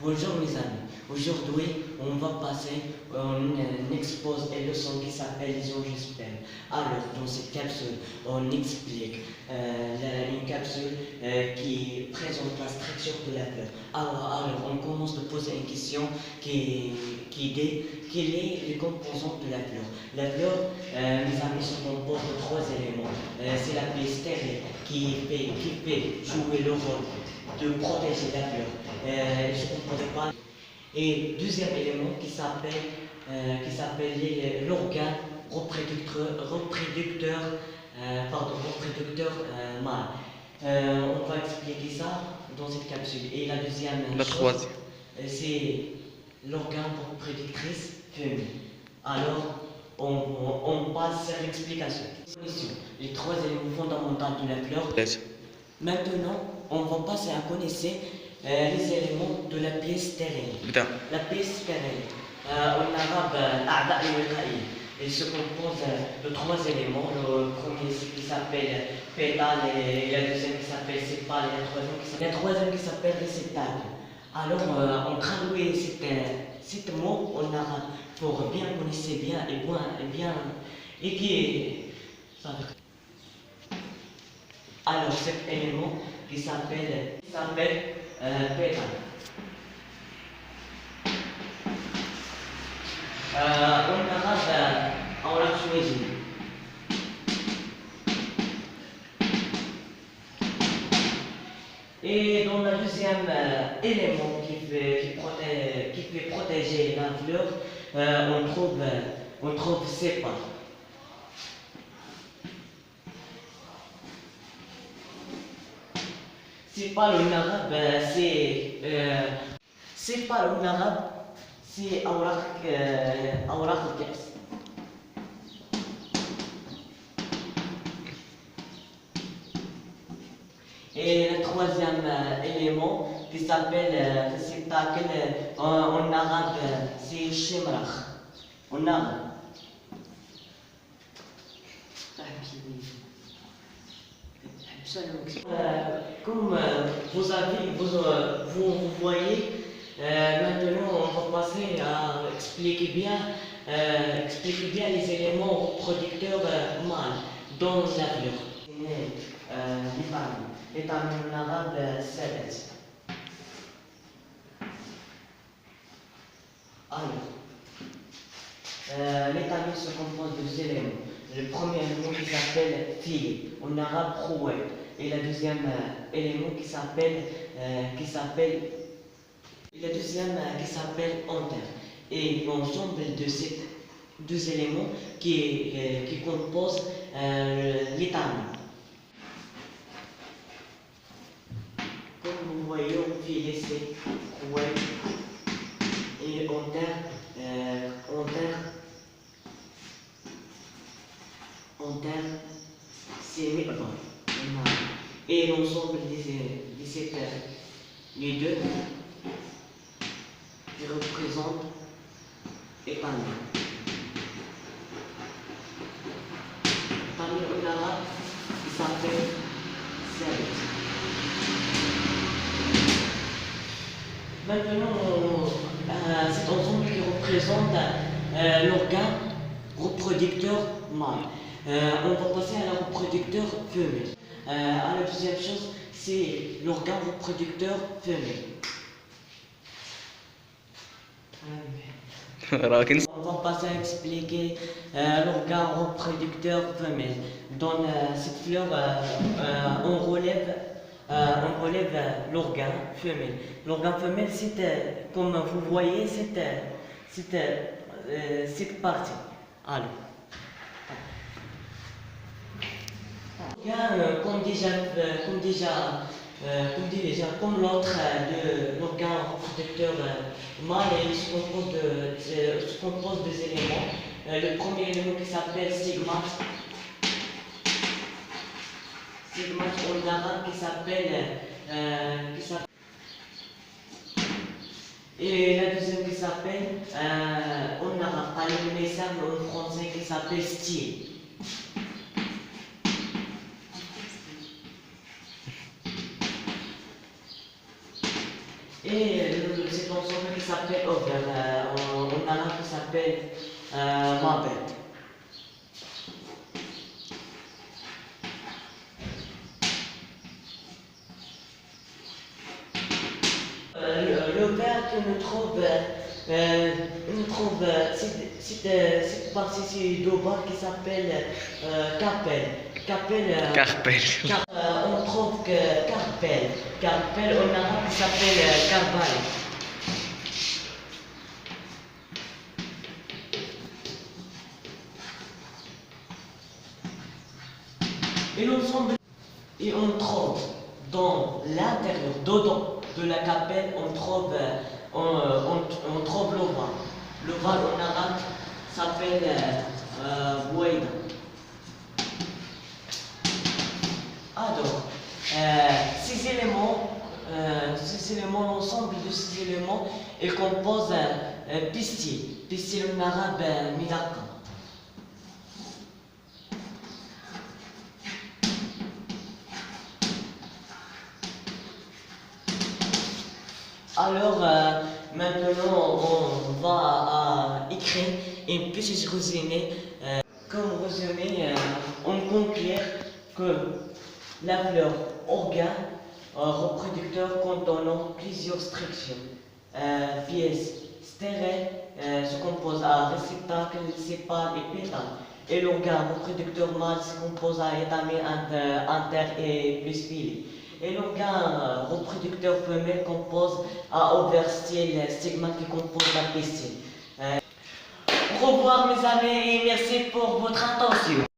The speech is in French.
Bonjour mes amis, aujourd'hui on va passer une expose et leçon qui s'appelle les j'espère. Alors dans cette capsule on explique une capsule qui présente la structure de la fleur. Alors on commence de poser une question qui est quels sont les composants de la fleur. La fleur, mes amis, se compose de trois éléments. C'est la pièce stérile qui fait jouer le rôle de protéger la fleur. Elle se compose pas. Et deuxième élément qui s'appelle l'organe reproducteur mâle. On va expliquer ça dans cette capsule. Et la deuxième chose, c'est l'organe reproductrice féminin. Alors, on passe à l'explication. Les trois éléments fondamentaux de la fleur. Maintenant, on va passer à connaître les éléments de la pièce stérile. La pièce stérile, en arabe, أعضاء الوقائية. Elle se compose de trois éléments. Le premier qui s'appelle pétale, et la deuxième qui s'appelle sépale, et la troisième qui s'appelle réceptacle. Alors, on traduit cet mot en arabe pour bien connaître bien et qui alors cet élément qui s'appelle pétale. En arabe, on l'a choisi. Et dans le deuxième élément qui fait protéger la fleur, on trouve sépale. Sépale en arabe, sépale en arabe, c'est أوراق الكأس. Et le troisième élément qui s'appelle réceptacle, en arabe, c'est shemrach. En arabe. Comme vous voyez, maintenant on va passer à expliquer bien les éléments reproducteurs mâles dans la fleur. L'étamine en arabe, c'est alors, l'étamine se compose de deux éléments. Le premier élément qui s'appelle filet, en arabe khouet, et le deuxième élément qui s'appelle anther. Et l'ensemble de ces deux éléments qui composent l'étamine. Comme vous voyez, on filet c'est khouet et anther. C'est mi'bar. Et l'ensemble les deux qui représentent étamine. Étamine en arabe, il s'appelle sabit. Maintenant, cet ensemble qui représente l'organe reproducteur mâle. On va passer à la reproducteur femelle. La deuxième chose, c'est l'organe reproducteur femelle. On va passer à expliquer l'organe reproducteur femelle. Dans cette fleur, on relève l'organe femelle. L'organe femelle, c'est, comme vous voyez, cette partie. Alors. Comme l'autre de l'organe reproducteur mâle, il se compose des éléments. Le premier élément qui s'appelle stigmate. Stigmate en arabe qui s'appelle et la deuxième qui s'appelle en arabe, en français qui s'appelle style. Et cet ensemble qui s'appelle ovaire, en arabe qui s'appelle mabet. L'ovaire que nous trouve, cette partie d'ovaire qui s'appelle carpel. On trouve que carpel en arabe qui s'appelle carbal. Et on trouve dans l'intérieur, dedans de la capelle, on trouve l'ovale. L'ovale en arabe s'appelle bouaïda. Alors, ces éléments, l'ensemble de ces éléments, ils composent un pistil. Pistil en arabe, midaka. Alors, maintenant, on va écrire une petite résumé. Comme résumé, on conclut que la fleur organe reproducteur contenant plusieurs structures. Pièces stériles se composent à réceptacle, sépale et pétale. Et l'organe reproducteur mâle se compose à étamine inter et plus filé. Et l'organe reproducteur femelle compose à ovaire style stigmate qui compose la piscine. Au revoir mes amis et merci pour votre attention.